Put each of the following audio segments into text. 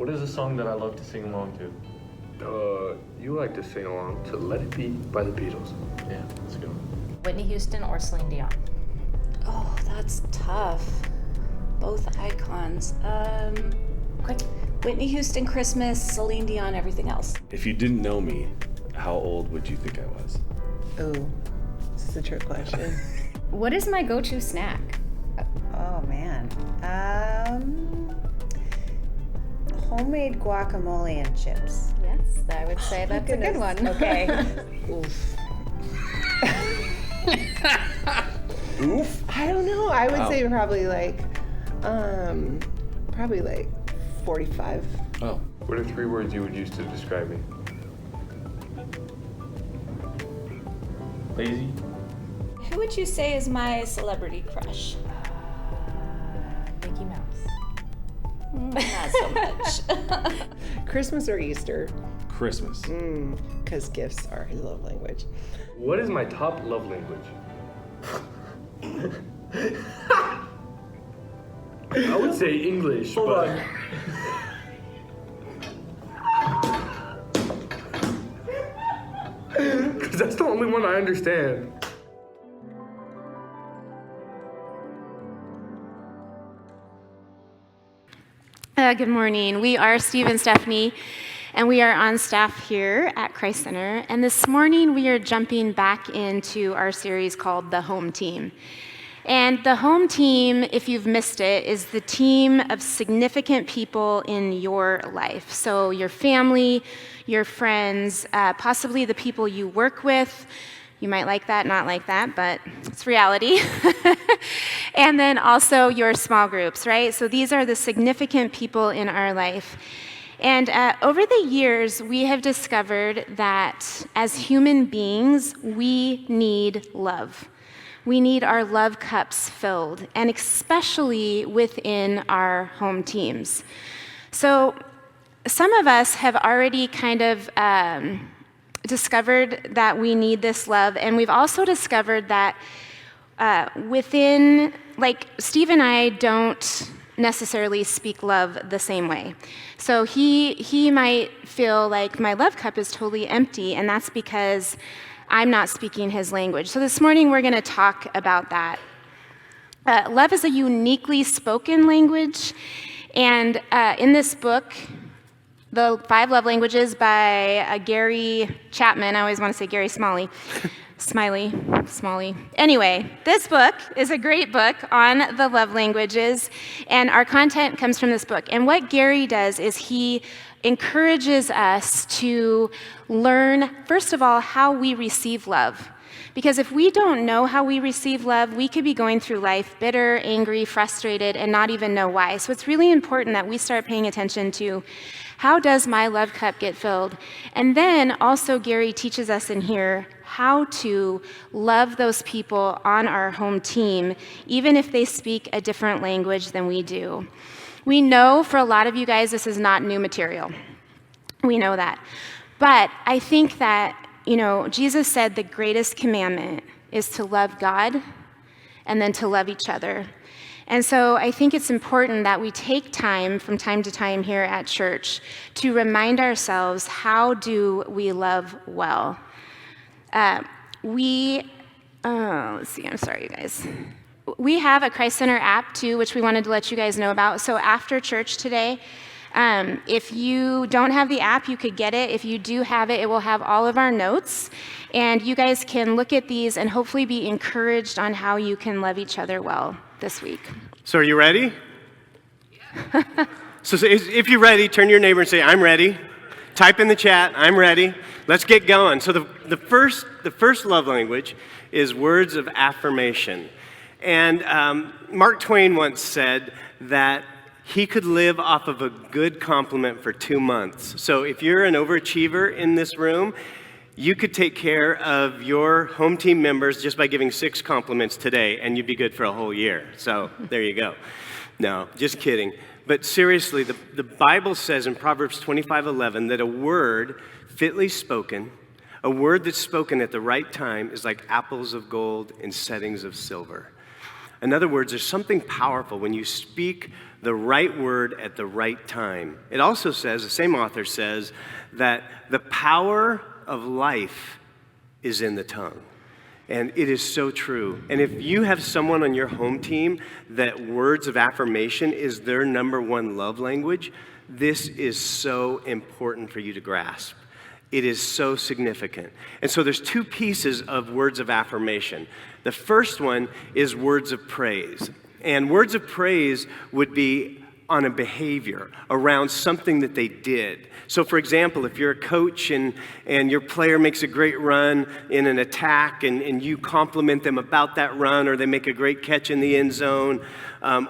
What is a song that I love to sing along to? You like to sing along to Let It Be by the Beatles. Yeah, let's go. Whitney Houston or Celine Dion? Oh, that's tough. Both icons. Quick. Whitney Houston, Christmas, Celine Dion, everything else. If you didn't know me, how old would you think I was? Oh, this is a trick question. What is my go-to snack? Oh, man. Homemade guacamole and chips. Yes, I would say that's a good one. Okay. Oof. Oof. I don't know. I would Wow. say probably like 45. Oh. What are 3 words you would use to describe me? Lazy? Who would you say is my celebrity crush? Mickey Mouse. Not so much. Christmas or Easter? Christmas. Because gifts are his love language. What is my top love language? I would say English, but... Because that's the only one I understand. Good morning. We are Steve and Steffanie, and we are on staff here at Christ Center. And this morning, we are jumping back into our series called the Home Team. And the Home Team, if you've missed it, is the team of significant people in your life. So your family, your friends, possibly the people you work with. You might like that, not like that, but it's reality. And then also your small groups, right? So these are the significant people in our life. And over the years, we have discovered that as human beings, we need love. We need our love cups filled, and especially within our home teams. So some of us have already kind of discovered that we need this love, and we've also discovered that within, like, Steve and I don't necessarily speak love the same way. So he might feel like my love cup is totally empty, and that's because I'm not speaking his language. So this morning we're going to talk about that. Love is a uniquely spoken language, and in this book, The 5 Love Languages by Gary Chapman, I always want to say Gary Smalley. Smalley. Anyway, this book is a great book on the love languages, and our content comes from this book. And what Gary does is he encourages us to learn, first of all, how we receive love. Because if we don't know how we receive love, we could be going through life bitter, angry, frustrated, and not even know why. So it's really important that we start paying attention to how does my love cup get filled? And then also Gary teaches us in here how to love those people on our home team, even if they speak a different language than we do. We know for a lot of you guys this is not new material. We know that. But I think that, Jesus said the greatest commandment is to love God and then to love each other. And so I think it's important that we take time from time to time here at church to remind ourselves, how do we love well? Let's see, I'm sorry, you guys. We have a Christ Center app too, which we wanted to let you guys know about. So after church today, if you don't have the app, you could get it. If you do have it, it will have all of our notes. And you guys can look at these and hopefully be encouraged on how you can love each other well this week. So are you ready? Yeah. So if you're ready, turn to your neighbor and say, I'm ready. Type in the chat, I'm ready. Let's get going. So the first love language is words of affirmation. And Mark Twain once said that he could live off of a good compliment for 2 months. So if you're an overachiever in this room, you could take care of your home team members just by giving 6 compliments today, and you'd be good for a whole year. So there you go. No, just kidding. But seriously, the Bible says in Proverbs 25:11 that a word fitly spoken, a word that's spoken at the right time, is like apples of gold in settings of silver. In other words, there's something powerful when you speak the right word at the right time. It also says, the same author says, that the power of life is in the tongue. And it is so true. And if you have someone on your home team that words of affirmation is their number one love language, this is so important for you to grasp. It is so significant. And so there's two pieces of words of affirmation. The first one is words of praise. And words of praise would be on a behavior, around something that they did. So for example, if you're a coach and your player makes a great run in an attack and you compliment them about that run, or they make a great catch in the end zone,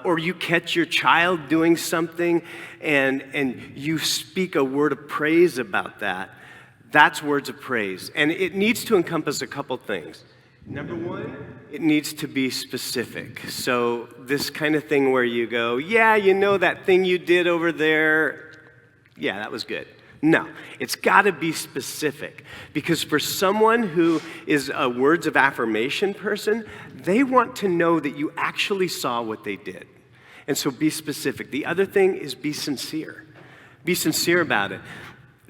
or you catch your child doing something and you speak a word of praise about that, that's words of praise. And it needs to encompass a couple things. Number one, it needs to be specific. So this kind of thing where you go, yeah, you know that thing you did over there, yeah, that was good. No, it's got to be specific. Because for someone who is a words of affirmation person, they want to know that you actually saw what they did. And so be specific. The other thing is be sincere. Be sincere about it.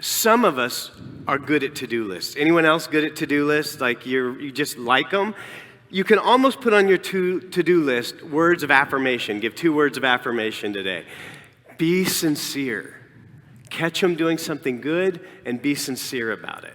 Some of us are good at to-do lists. Anyone else good at to-do lists? Like you just like them? You can almost put on your to-do list words of affirmation. Give 2 words of affirmation today. Be sincere. Catch them doing something good and be sincere about it.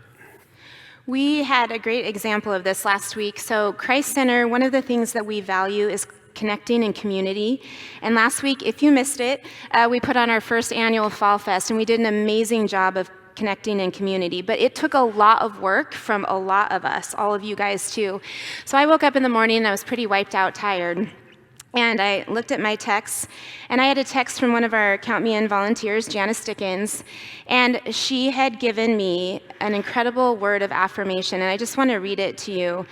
We had a great example of this last week. So Christ Center, one of the things that we value is connecting in community. And last week, if you missed it, we put on our first annual Fall Fest, and we did an amazing job of connecting in community. But it took a lot of work from a lot of us, all of you guys too. So I woke up in the morning and I was pretty wiped out, tired. And I looked at my texts, and I had a text from one of our Count Me In volunteers, Janice Dickens, and she had given me an incredible word of affirmation, and I just want to read it to you.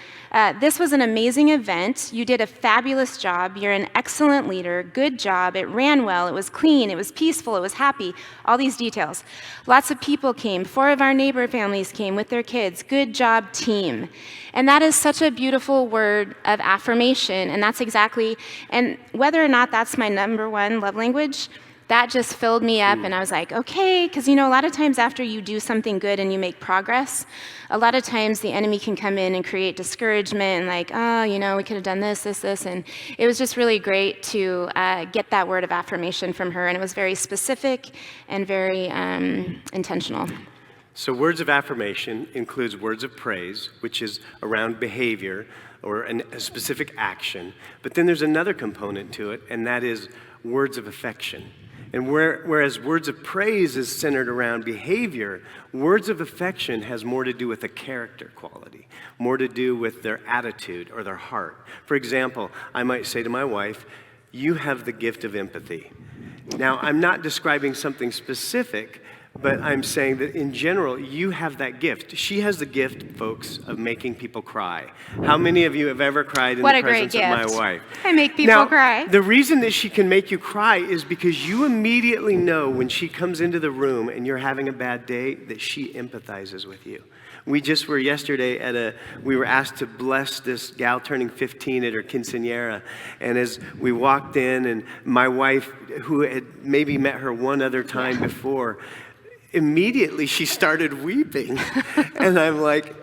This was an amazing event. You did a fabulous job. You're an excellent leader. Good job. It ran well. It was clean. It was peaceful. It was happy. All these details. Lots of people came. 4 of our neighbor families came with their kids. Good job, team. And that is such a beautiful word of affirmation, and that's exactly, and whether or not that's my number one love language, that just filled me up, and I was like, okay, because a lot of times after you do something good and you make progress, a lot of times the enemy can come in and create discouragement and like, we could have done this, and it was just really great to get that word of affirmation from her, and it was very specific and very intentional. So words of affirmation includes words of praise, which is around behavior or a specific action. But then there's another component to it, and that is words of affection. And whereas words of praise is centered around behavior, words of affection has more to do with a character quality, more to do with their attitude or their heart. For example, I might say to my wife, "You have the gift of empathy." Now, I'm not describing something specific, but I'm saying that in general, you have that gift. She has the gift, folks, of making people cry. How many of you have ever cried in the presence of my wife? I make people cry. The reason that she can make you cry is because you immediately know when she comes into the room and you're having a bad day that she empathizes with you. We just were yesterday we were asked to bless this gal turning 15 at her quinceañera. And as we walked in, and my wife, who had maybe met her one other time before, immediately she started weeping. And I'm like,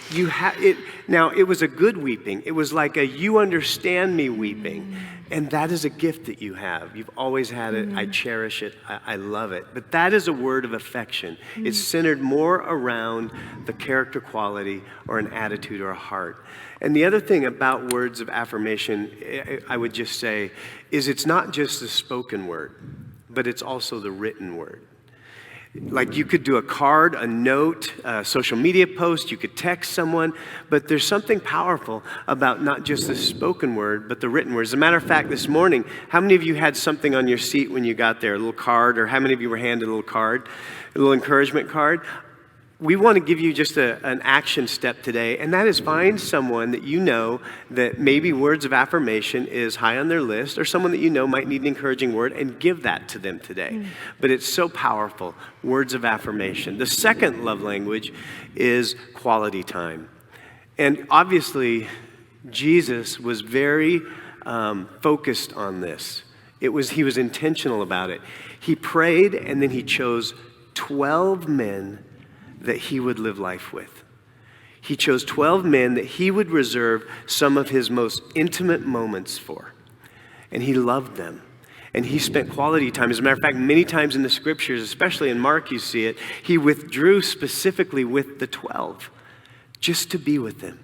you have it. Now, it was a good weeping. It was like a you understand me weeping. And that is a gift that you have. You've always had it. I cherish it. I love it. But that is a word of affection. It's centered more around the character quality or an attitude or a heart. And the other thing about words of affirmation, I would just say, is it's not just the spoken word, but it's also the written word. Like you could do a card, a note, a social media post, you could text someone, but there's something powerful about not just the spoken word, but the written word. As a matter of fact, this morning, how many of you had something on your seat when you got there, a little card, or how many of you were handed a little card, a little encouragement card? We want to give you just an action step today, and that is find someone that you know that maybe words of affirmation is high on their list, or someone that you know might need an encouraging word, and give that to them today. But it's so powerful, words of affirmation. The second love language is quality time. And obviously, Jesus was very focused on this. He was intentional about it. He prayed, and then he chose 12 men that he would live life with. He chose 12 men that he would reserve some of his most intimate moments for. And he loved them. And he spent quality time. As a matter of fact, many times in the scriptures, especially in Mark, you see it, he withdrew specifically with the 12 just to be with them.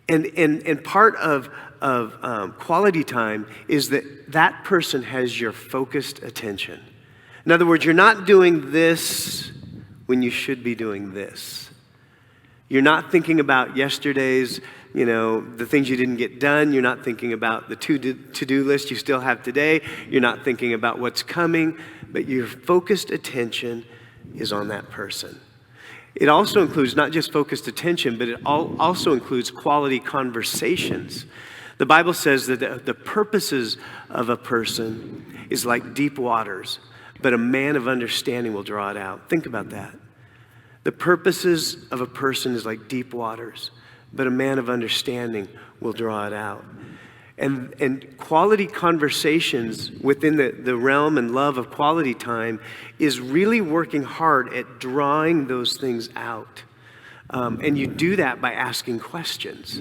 And part of quality time is that person has your focused attention. In other words, you're not doing this when you should be doing this. You're not thinking about yesterday's, the things you didn't get done. You're not thinking about the to-do list you still have today. You're not thinking about what's coming, but your focused attention is on that person. It also includes not just focused attention, but it also includes quality conversations. The Bible says that the purposes of a person is like deep waters, but a man of understanding will draw it out. Think about that. The purposes of a person is like deep waters, but a man of understanding will draw it out. And quality conversations within the realm and love of quality time is really working hard at drawing those things out. And you do that by asking questions.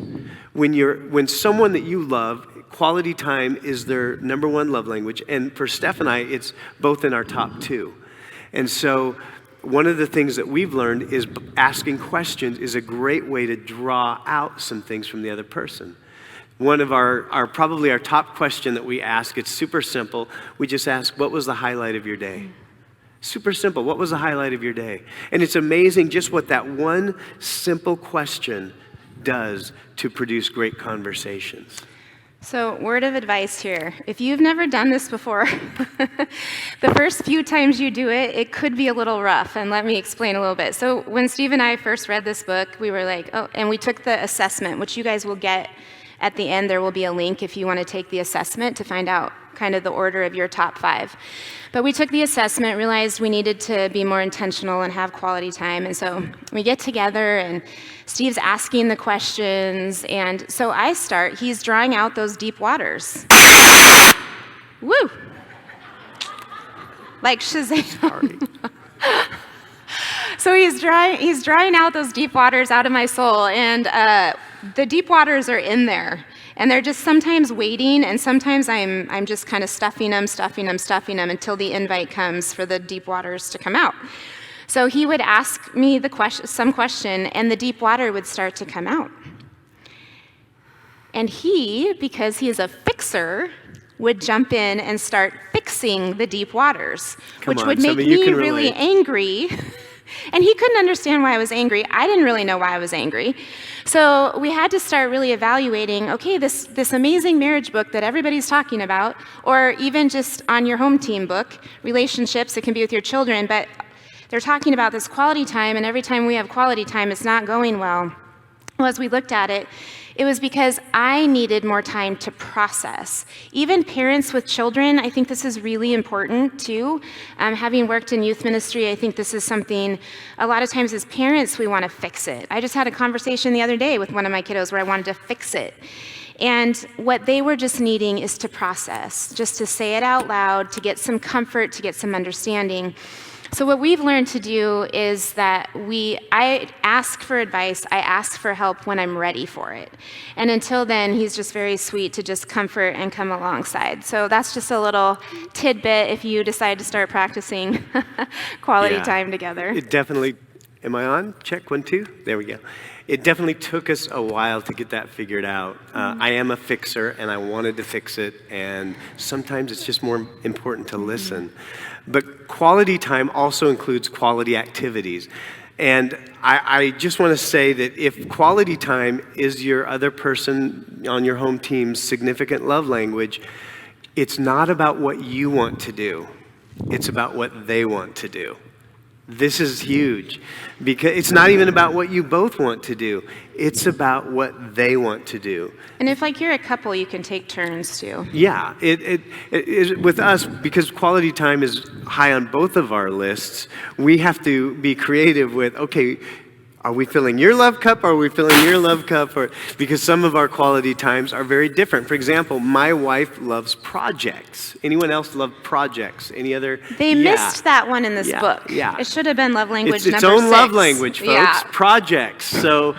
When someone that you love, quality time is their number one love language. And for Steph and I, it's both in our top two. And so one of the things that we've learned is asking questions is a great way to draw out some things from the other person. One of our probably our top question that we ask, it's super simple. We just ask, what was the highlight of your day? Super simple. What was the highlight of your day? And it's amazing just what that one simple question does to produce great conversations. So, word of advice here. If you've never done this before, the first few times you do it, it could be a little rough. And let me explain a little bit. So, when Steve and I first read this book, we were like, oh, and we took the assessment, which you guys will get at the end. There will be a link if you want to take the assessment to find out kind of the order of your top 5. But we took the assessment, realized we needed to be more intentional and have quality time. And so we get together and Steve's asking the questions. And so he's drawing out those deep waters. Woo! Like Shazam. So he's drawing out those deep waters out of my soul. And the deep waters are in there. And they're just sometimes waiting, and sometimes I'm just kind of stuffing them until the invite comes for the deep waters to come out. So he would ask me some question, and the deep water would start to come out. And he, because he is a fixer, would jump in and start fixing the deep waters, which would make me really angry. And he couldn't understand why I was angry. I didn't really know why I was angry. So we had to start really evaluating, okay, this amazing marriage book that everybody's talking about, or even just on your HomeTeam book, relationships, it can be with your children, but they're talking about this quality time, and every time we have quality time, it's not going well. Well, as we looked at it, it was because I needed more time to process. Even parents with children, I think this is really important too. Having worked in youth ministry, I think this is something, a lot of times as parents, we want to fix it. I just had a conversation the other day with one of my kiddos where I wanted to fix it. And what they were just needing is to process, just to say it out loud, to get some comfort, to get some understanding. So what we've learned to do is that I ask for advice, I ask for help when I'm ready for it. And until then, he's just very sweet to just comfort and come alongside. So that's just a little tidbit if you decide to start practicing quality time together. It definitely, am I on? Check, 1, 2, there we go. It definitely took us a while to get that figured out. I am a fixer, and I wanted to fix it, and sometimes it's just more important to listen. But quality time also includes quality activities. And I just want to say that if quality time is your other person on your home team's significant love language, it's not about what you want to do. It's about what they want to do. This is huge because it's not even about what you both want to do. It's about what they want to do. And if you're a couple, you can take turns too. Yeah, it is with us, because quality time is high on both of our lists. We have to be creative with, okay, Are we filling your love cup? Or are we filling your love cup? Or because some of our quality times are very different. For example, my wife loves projects. Anyone else love projects? Any other? They missed that one in this book. Yeah. It should have been love language It's number its own 6. love language, folks. Yeah. Projects. So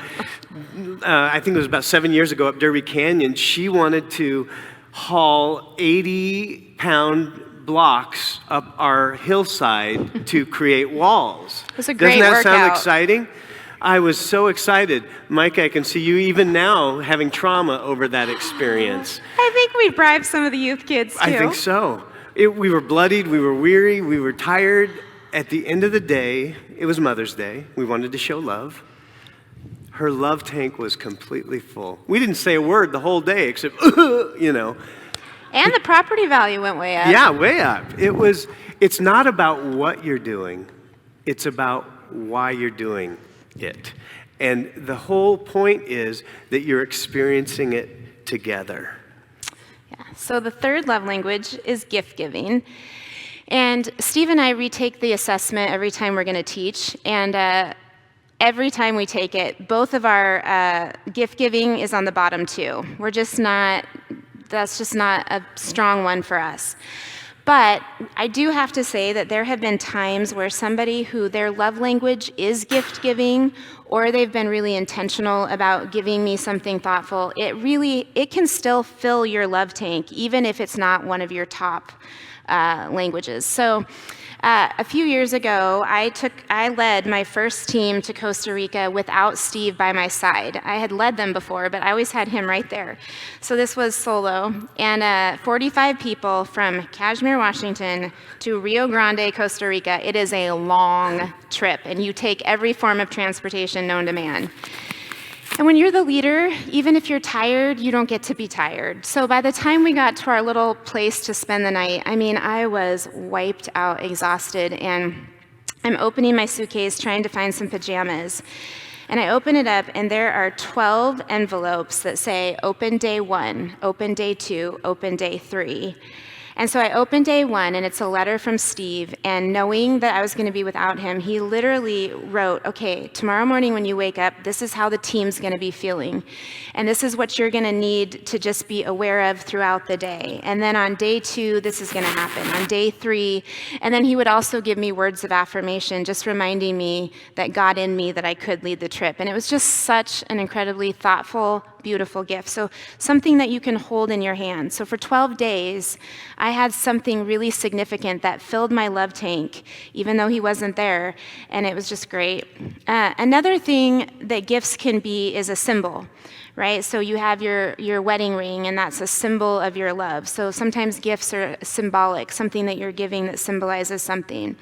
I think it was about 7 years ago up Derby Canyon. She wanted to haul 80-pound blocks up our hillside to create walls. It was a great Doesn't that sound workout. exciting? I was so excited. Mike, I can see you even now having trauma over that experience. I think we bribed some of the youth kids too. I think so. We were bloodied, we were weary, we were tired. At the end of the day, it was Mother's Day. We wanted to show love. Her love tank was completely full. We didn't say a word the whole day except, you know. And the property value went way up. Yeah, way up. It's not about what you're doing. It's about why you're doing it. And the whole point is that you're experiencing it together. Yeah. So the third love language is gift giving. And Steve and I retake the assessment every time we're going to teach. And every time we take it, both of our gift giving is on the bottom 2. That's just not a strong one for us. But I do have to say that there have been times where somebody who their love language is gift giving, or they've been really intentional about giving me something thoughtful, it can still fill your love tank, even if it's not one of your top languages. So a few years ago, I led my first team to Costa Rica without Steve by my side. I had led them before, but I always had him right there. So this was solo, and 45 people from Kashmir, Washington to Rio Grande, Costa Rica. It is a long trip, and you take every form of transportation known to man. And when you're the leader, even if you're tired, you don't get to be tired. So by the time we got to our little place to spend the night, I was wiped out, exhausted, and I'm opening my suitcase trying to find some pajamas. And I open it up, and there are 12 envelopes that say, open day 1, open day 2, open day 3. And so I opened day 1, and it's a letter from Steve, and knowing that I was going to be without him, he literally wrote, okay, tomorrow morning when you wake up, this is how the team's going to be feeling, and this is what you're going to need to just be aware of throughout the day. And then on day 2, this is going to happen. On day 3, and then he would also give me words of affirmation, just reminding me that God in me, that I could lead the trip. And it was just such an incredibly thoughtful, beautiful gift. So something that you can hold in your hand. So for 12 days, I had something really significant that filled my love tank, even though he wasn't there, and it was just great. Another thing that gifts can be is a symbol, right? So you have your wedding ring, and that's a symbol of your love. So sometimes gifts are symbolic, something that you're giving that symbolizes something.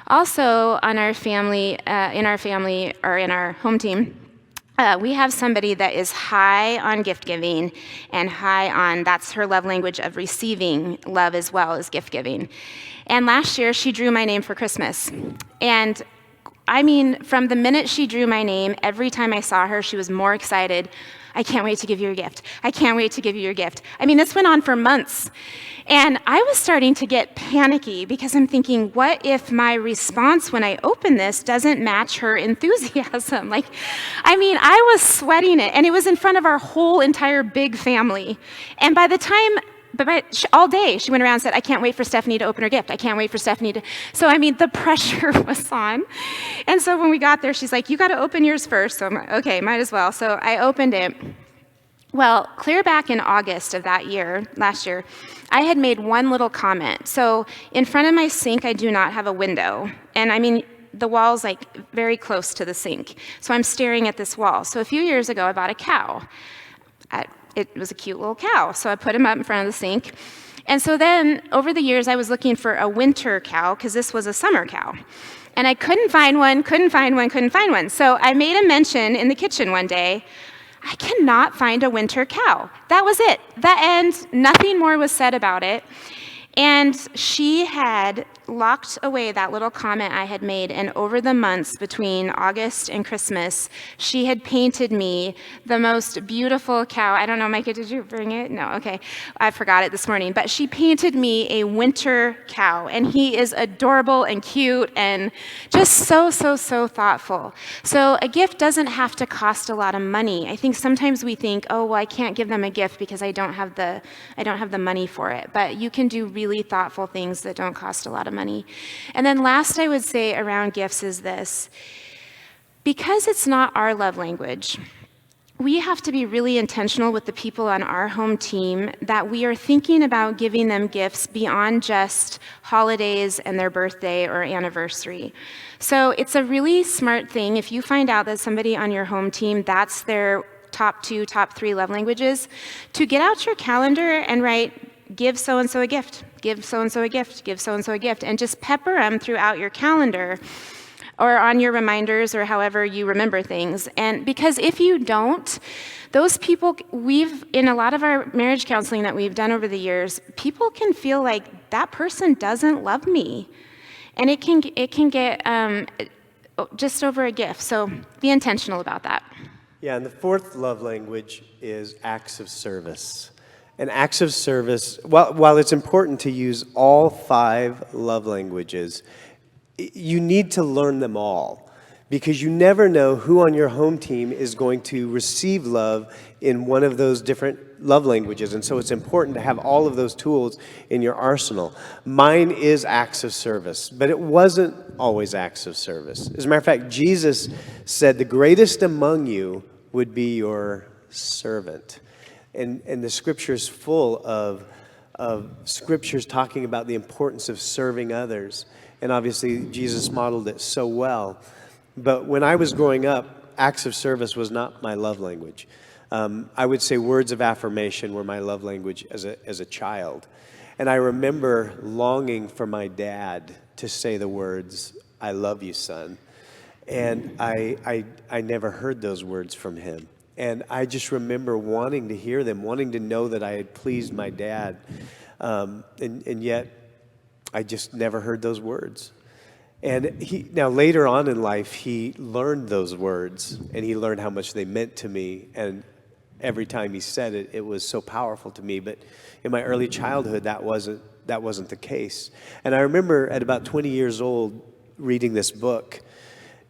Also, in our family, or in our home team, we have somebody that is high on gift giving and high on, that's her love language of receiving love as well as gift giving. And last year, she drew my name for Christmas. And from the minute she drew my name, every time I saw her, she was more excited. I can't wait to give you your gift. I can't wait to give you your gift. This went on for months. And I was starting to get panicky because I'm thinking, what if my response when I open this doesn't match her enthusiasm? I was sweating it, and it was in front of our whole entire big family. And all day, she went around and said, I can't wait for Steffanie to open her gift. I can't wait for Steffanie to... So, the pressure was on. And so when we got there, she's like, you got to open yours first. So I'm like, okay, might as well. So I opened it. Well, clear back in August of last year, I had made one little comment. So in front of my sink, I do not have a window. And the wall's very close to the sink. So I'm staring at this wall. So a few years ago, I bought a cow. It was a cute little cow. So I put him up in front of the sink. And so then over the years, I was looking for a winter cow because this was a summer cow. And I couldn't find one. So I made a mention in the kitchen one day, I cannot find a winter cow. That was it. That ends. Nothing more was said about it. And she had locked away that little comment I had made, and over the months between August and Christmas, she had painted me the most beautiful cow. I don't know, Micah, did you bring it? No, okay. I forgot it this morning. But she painted me a winter cow, and he is adorable and cute and just so thoughtful. So a gift doesn't have to cost a lot of money. I think sometimes we think, oh, well, I can't give them a gift because I don't have the money for it. But you can do really thoughtful things that don't cost a lot of money. And then last I would say around gifts is this. Because it's not our love language, we have to be really intentional with the people on our home team that we are thinking about giving them gifts beyond just holidays and their birthday or anniversary. So it's a really smart thing if you find out that somebody on your home team, that's their top 2, top 3 love languages, to get out your calendar and write, give so-and-so a gift, give so-and-so a gift, give so-and-so a gift, and just pepper them throughout your calendar or on your reminders or however you remember things. And because if you don't, those people, in a lot of our marriage counseling that we've done over the years, people can feel like that person doesn't love me. And it can get just over a gift. So be intentional about that. Yeah, and the fourth love language is acts of service. And acts of service, while it's important to use all 5 love languages, you need to learn them all, because you never know who on your home team is going to receive love in one of those different love languages. And so it's important to have all of those tools in your arsenal. Mine is acts of service, but it wasn't always acts of service. As a matter of fact, Jesus said the greatest among you would be your servant. And the scripture is full of scriptures talking about the importance of serving others. And obviously, Jesus modeled it so well. But when I was growing up, acts of service was not my love language. I would say words of affirmation were my love language as a child. And I remember longing for my dad to say the words, "I love you, son." And I never heard those words from him. And I just remember wanting to hear them, wanting to know that I had pleased my dad. And yet, I just never heard those words. And now later on in life, he learned those words, and he learned how much they meant to me. And every time he said it, it was so powerful to me. But in my early childhood, that wasn't the case. And I remember at about 20 years old reading this book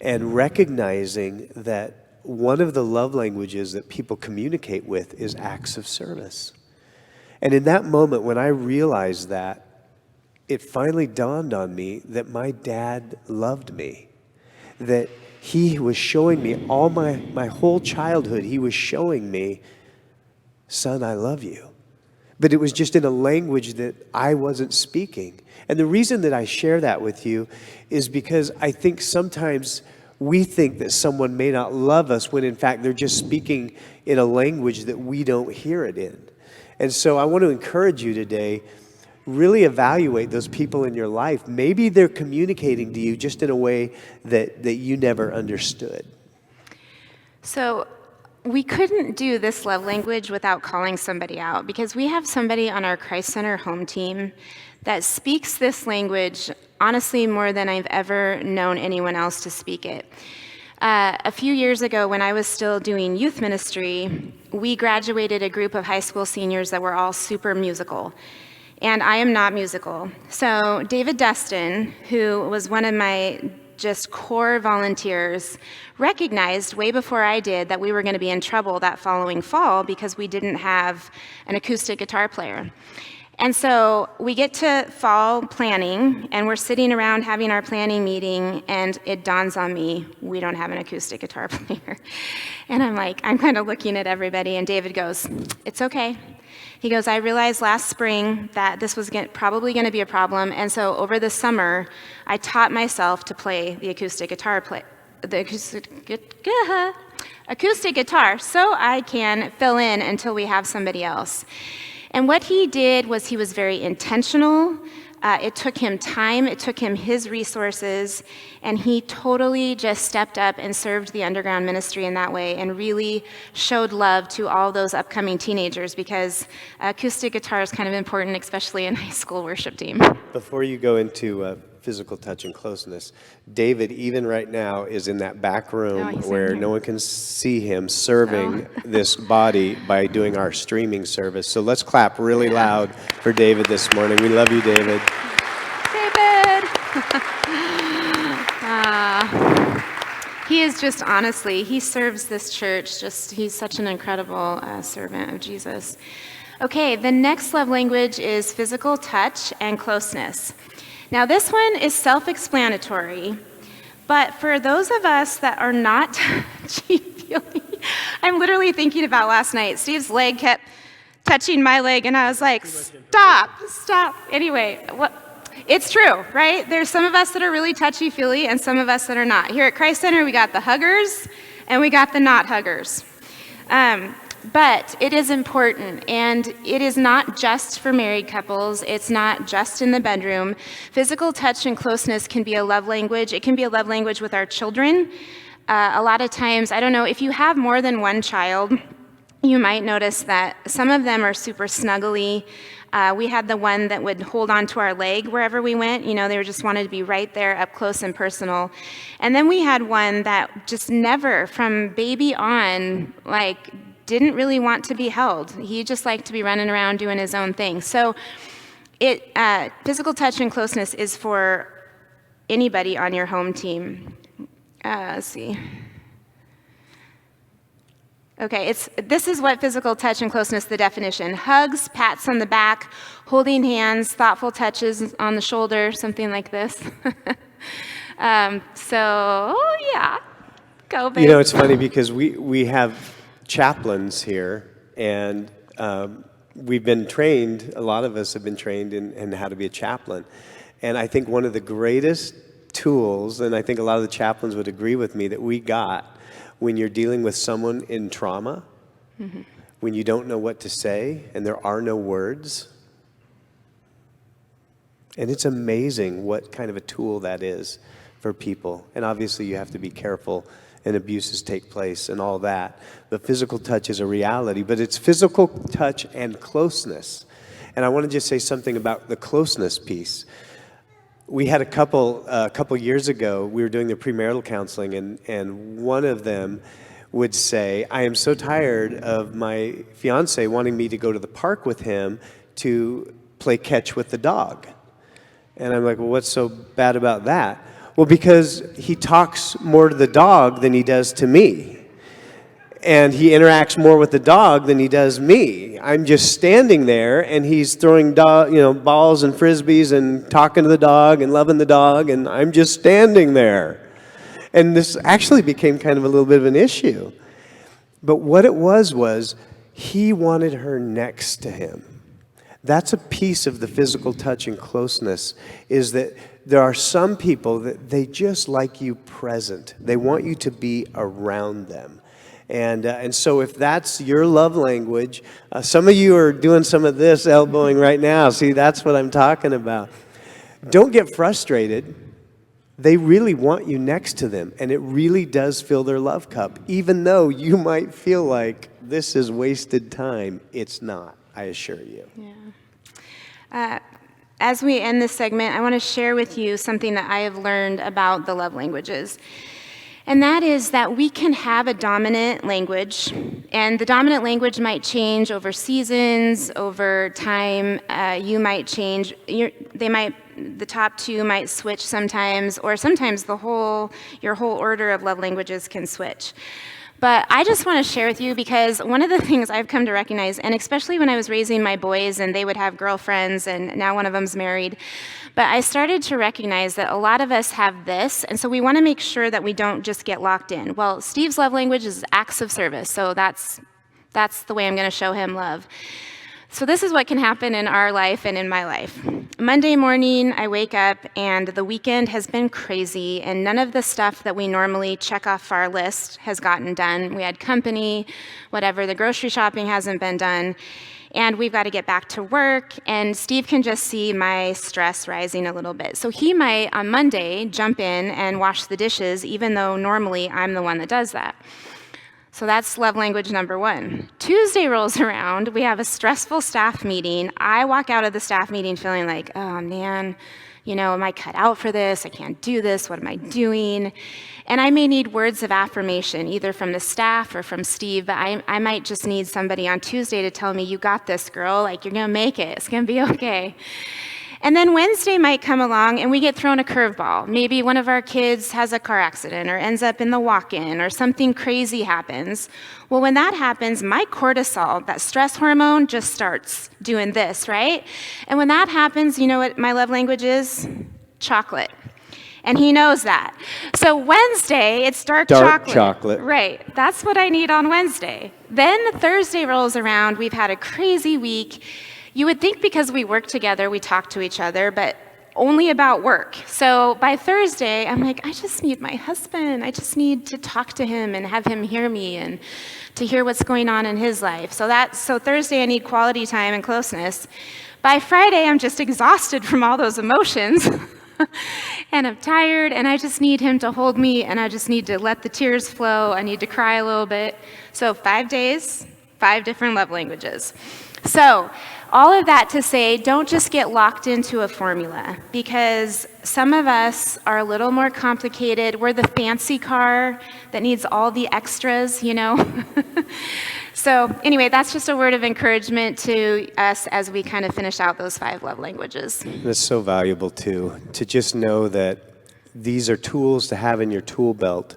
and recognizing that one of the love languages that people communicate with is acts of service. And in that moment, when I realized that, it finally dawned on me that my dad loved me, that he was showing me all my whole childhood, he was showing me, "Son, I love you." But it was just in a language that I wasn't speaking. And the reason that I share that with you is because I think sometimes we think that someone may not love us when in fact they're just speaking in a language that we don't hear it in. And so I want to encourage you today, really evaluate those people in your life. Maybe they're communicating to you just in a way that you never understood. So we couldn't do this love language without calling somebody out, because we have somebody on our Christ Center home team that speaks this language honestly more than I've ever known anyone else to speak it. A few years ago, when I was still doing youth ministry, we graduated a group of high school seniors that were all super musical. And I am not musical. So David Destin, who was one of my just core volunteers, recognized way before I did that we were going to be in trouble that following fall because we didn't have an acoustic guitar player. And so we get to fall planning, and we're sitting around having our planning meeting, and it dawns on me, we don't have an acoustic guitar player. And I'm kind of looking at everybody, and David goes, "It's okay." He goes, "I realized last spring that this was probably going to be a problem, and so over the summer, I taught myself to play the acoustic guitar, so I can fill in until we have somebody else." And what he did was he was very intentional It took him time, it took him his resources, and he totally just stepped up and served the underground ministry in that way and really showed love to all those upcoming teenagers, because acoustic guitar is kind of important, especially in high school worship team. Before you go into physical touch and closeness, David, even right now, is in that back room he's in where here. no one can see him serving this body by doing our streaming service. So let's clap really loud for David this morning. We love you, David. David! He is just, honestly, he serves this church. He's such an incredible servant of Jesus. Okay, the next love language is physical touch and closeness. Now, this one is self-explanatory, but for those of us that are not touchy-feely, I'm literally thinking about last night. Steve's leg kept touching my leg, and I was like, stop. Anyway, it's true, right? There's some of us that are really touchy-feely and some of us that are not. Here at Christ Center, we got the huggers and we got the not huggers. But it is important, and it is not just for married couples. It's not just in the bedroom. Physical touch and closeness can be a love language. It can be a love language with our children. A lot of times, I don't know, if you have more than one child, you might notice that some of them are super snuggly. We had the one that would hold on to our leg wherever we went. You know, they just wanted to be right there up close and personal. And then we had one that just never, from baby on, didn't really want to be held. He just liked to be running around doing his own thing. So physical touch and closeness is for anybody on your home team. Let's see. Okay, this is what physical touch and closeness, the definition: hugs, pats on the back, holding hands, thoughtful touches on the shoulder, something like this. So, yeah, go, babe. You know, it's funny because we have chaplains here, and we've been trained, a lot of us have been trained in how to be a chaplain. And I think one of the greatest tools, and I think a lot of the chaplains would agree with me, that we got when you're dealing with someone in trauma, when you don't know what to say and there are no words. And it's amazing what kind of a tool that is for people. And obviously you have to be careful, and abuses take place and all that. The physical touch is a reality, but it's physical touch and closeness. And I want to just say something about the closeness piece. We had a couple years ago, we were doing the premarital counseling, and one of them would say, I am so tired of my fiance wanting me to go to the park with him to play catch with the dog. And I'm like, well, what's so bad about that? Well, because he talks more to the dog than he does to me. And he interacts more with the dog than he does me. I'm just standing there, and he's throwing balls and frisbees and talking to the dog and loving the dog, and I'm just standing there. And this actually became kind of a little bit of an issue. But what it was he wanted her next to him. That's a piece of the physical touch and closeness, is that there are some people that they just like you present. They want you to be around them. And so if that's your love language, some of you are doing some of this elbowing right now. See, that's what I'm talking about. Don't get frustrated. They really want you next to them, and it really does fill their love cup. Even though you might feel like this is wasted time, it's not, I assure you. Yeah. As we end this segment, I want to share with you something that I have learned about the love languages. And that is that we can have a dominant language, and the dominant language might change over seasons, over time. You might change. The top two might switch sometimes, or sometimes your whole order of love languages can switch. But I just want to share with you, because one of the things I've come to recognize, and especially when I was raising my boys and they would have girlfriends, and now one of them's married, but I started to recognize that a lot of us have this, and so we want to make sure that we don't just get locked in. Well, Steve's love language is acts of service, so that's the way I'm going to show him love. So this is what can happen in our life and in my life. Monday morning, I wake up, and the weekend has been crazy, and none of the stuff that we normally check off our list has gotten done. We had company, whatever, the grocery shopping hasn't been done. and we've got to get back to work, and Steve can just see my stress rising a little bit. So he might, on Monday, jump in and wash the dishes, even though normally I'm the one that does that. So that's love language number 1. Tuesday rolls around, we have a stressful staff meeting. I walk out of the staff meeting feeling like, oh man, am I cut out for this? I can't do this. What am I doing? And I may need words of affirmation, either from the staff or from Steve, but I might just need somebody on Tuesday to tell me, you got this, girl. Like, you're going to make it. It's going to be okay. And then Wednesday might come along and we get thrown a curveball. Maybe one of our kids has a car accident or ends up in the walk-in or something crazy happens. Well, when that happens, my cortisol, that stress hormone, just starts doing this, right? And when that happens, you know what my love language is? Chocolate. And he knows that. So Wednesday, it's dark chocolate. Right. That's what I need on Wednesday. Then Thursday rolls around. We've had a crazy week. You would think because we work together, we talk to each other, but only about work. So by Thursday, I'm like, I just need my husband. I just need to talk to him and have him hear me and to hear what's going on in his life. So Thursday, I need quality time and closeness. By Friday, I'm just exhausted from all those emotions. And I'm tired, and I just need him to hold me, and I just need to let the tears flow. I need to cry a little bit. So 5 days, 5 different love languages. So all of that to say, don't just get locked into a formula, because some of us are a little more complicated. We're the fancy car that needs all the extras, So anyway, that's just a word of encouragement to us as we kind of finish out those 5 love languages. That's so valuable too, to just know that these are tools to have in your tool belt.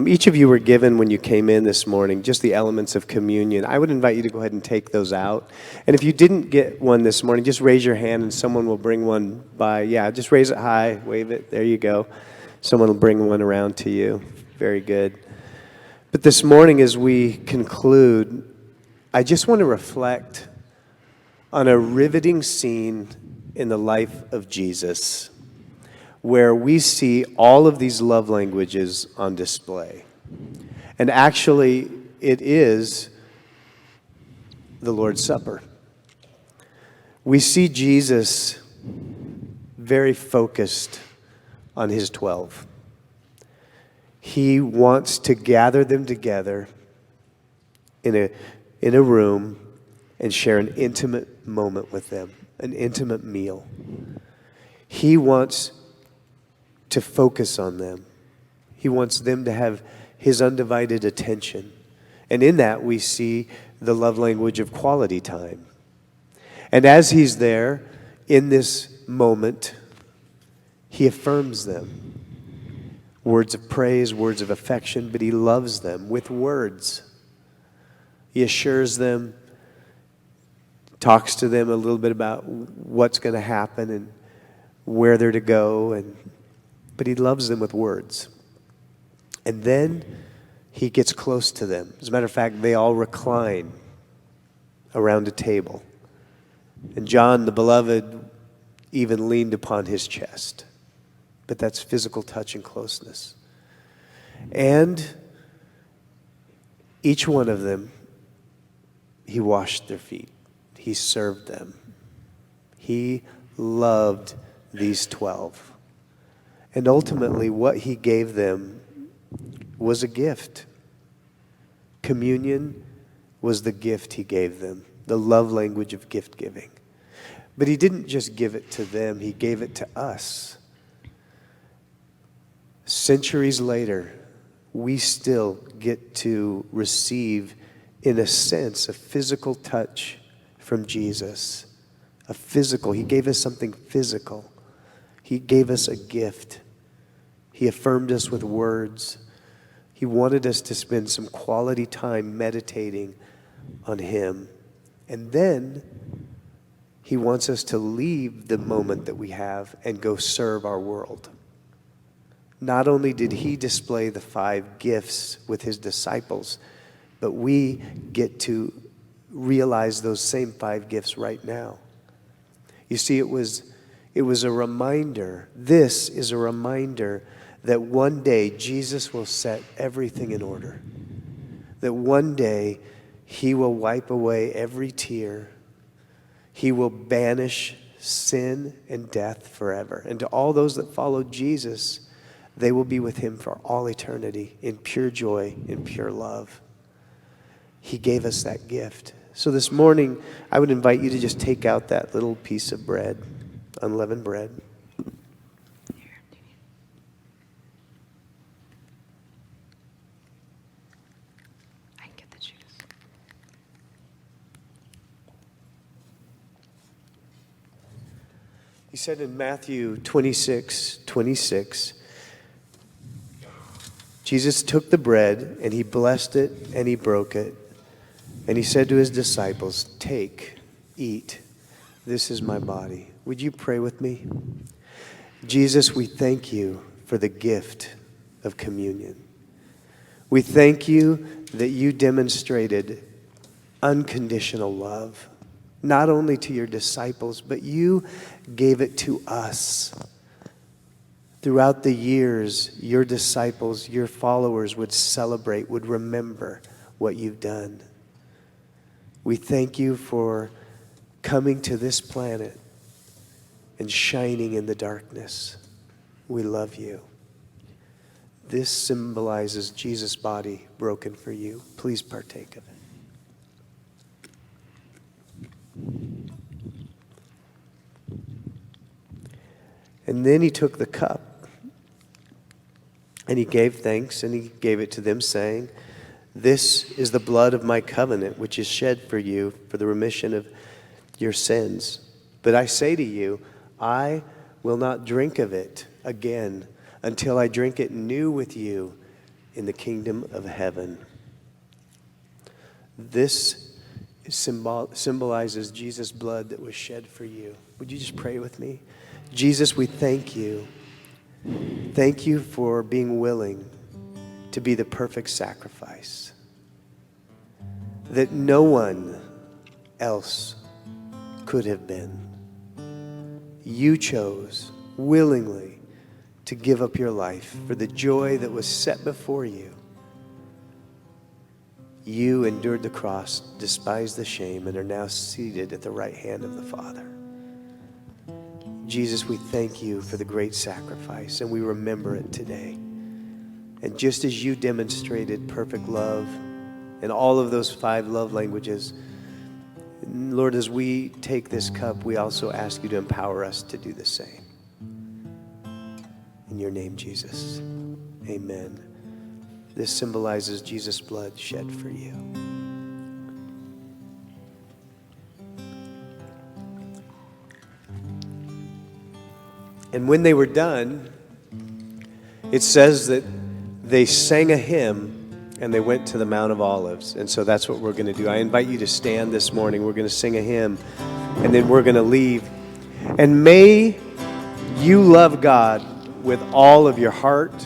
Each of you were given, when you came in this morning, just the elements of communion. I would invite you to go ahead and take those out. And if you didn't get one this morning, just raise your hand and someone will bring one by. Yeah, just raise it high, wave it. There you go. Someone will bring one around to you. Very good. But this morning, as we conclude, I just want to reflect on a riveting scene in the life of Jesus, where we see all of these love languages on display. And actually, it is the Lord's Supper. We see Jesus very focused on his 12. He wants to gather them together in a room and share an intimate moment with them, an intimate meal. He wants to focus on them. He wants them to have his undivided attention. And in that, we see the love language of quality time. And as he's there in this moment, he affirms them. Words of praise, words of affection, but he loves them with words. He assures them, talks to them a little bit about what's going to happen and where they're to go, but he loves them with words. And then he gets close to them. As a matter of fact, they all recline around a table. And John, the beloved, even leaned upon his chest. But that's physical touch and closeness. And each one of them, he washed their feet. He served them. He loved these 12. And ultimately, what he gave them was a gift. Communion was the gift he gave them, the love language of gift giving. But he didn't just give it to them, he gave it to us. Centuries later, we still get to receive, in a sense, a physical touch from Jesus. He gave us something physical. He gave us a gift. He affirmed us with words. He wanted us to spend some quality time meditating on him. And then he wants us to leave the moment that we have and go serve our world. Not only did he display the 5 gifts with his disciples, but we get to realize those same 5 gifts right now. You see, it was a reminder. This is a reminder that one day Jesus will set everything in order. That one day he will wipe away every tear, He will banish sin and death forever. And to all those that follow Jesus, they will be with him for all eternity in pure joy, in pure love. He gave us that gift. So this morning, I would invite you to just take out that little piece of bread, unleavened bread. I can get the juice. He said in Matthew 26:26, Jesus took the bread and he blessed it and he broke it. And he said to his disciples, "Take, eat. This is my body." Would you pray with me? Jesus, we thank you for the gift of communion. We thank you that you demonstrated unconditional love, not only to your disciples, but you gave it to us. Throughout the years, your disciples, your followers would celebrate, would remember what you've done. We thank you for coming to this planet and shining in the darkness. We love you. This symbolizes Jesus' body broken for you. Please partake of it. And then he took the cup and he gave thanks and he gave it to them, saying, "This is the blood of my covenant, which is shed for you for the remission of your sins. But I say to you, I will not drink of it again until I drink it new with you in the kingdom of heaven." This symbolizes Jesus' blood that was shed for you. Would you just pray with me? Jesus, we thank you. Thank you for being willing to be the perfect sacrifice that no one else could have been. You chose willingly to give up your life for the joy that was set before you. You endured the cross, despised the shame, and are now seated at the right hand of the Father. Jesus, we thank you for the great sacrifice, and we remember it today. And just as you demonstrated perfect love in all of those 5 love languages, Lord, as we take this cup, we also ask you to empower us to do the same. In your name, Jesus, amen. This symbolizes Jesus' blood shed for you. And when they were done, it says that they sang a hymn and they went to the Mount of Olives. And so that's what we're going to do. I invite you to stand this morning. We're going to sing a hymn and then we're going to leave. And may you love God with all of your heart,